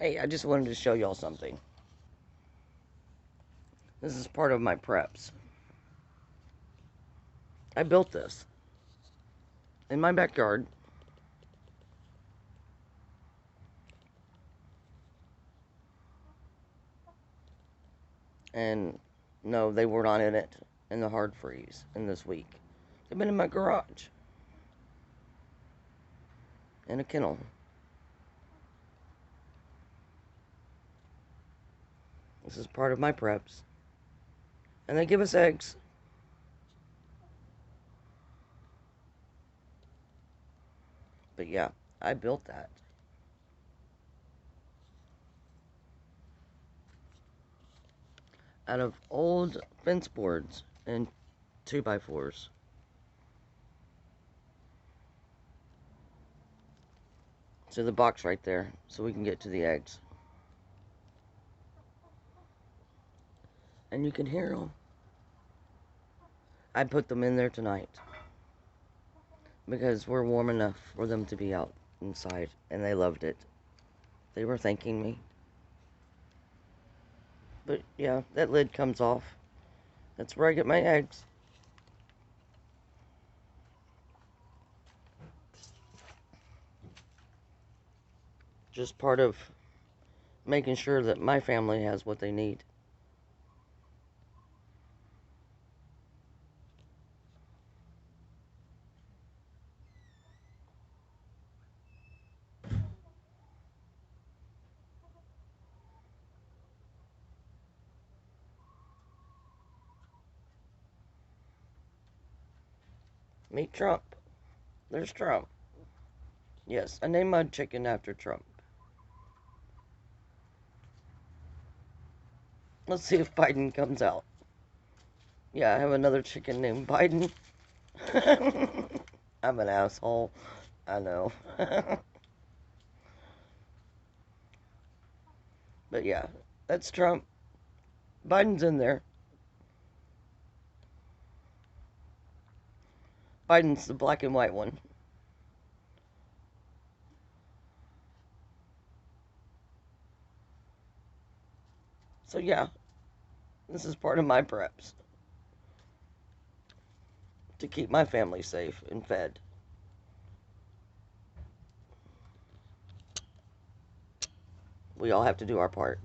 Hey, I just wanted to show y'all something. This is part of my preps. I built this in my backyard. And no, they were not in it in the hard freeze in this week. They've been in my garage in a kennel. This is part of my preps. And they give us eggs. But yeah, I built that. Out of old fence boards and 2x4s. So the box right there, so we can get to the eggs. And you can hear them. I put them in there tonight because we're warm enough for them to be out inside, and they loved it. They were thanking me. But yeah, that lid comes off. That's where I get my eggs. Just part of making sure that my family has what they need. Meet Trump. There's Trump. Yes, I named my chicken after Trump. Let's see if Biden comes out. Yeah, I have another chicken named Biden. I'm an asshole. I know. But yeah, that's Trump. Biden's in there. Biden's the black and white one. So yeah, this is part of my preps to keep my family safe and fed. We all have to do our part.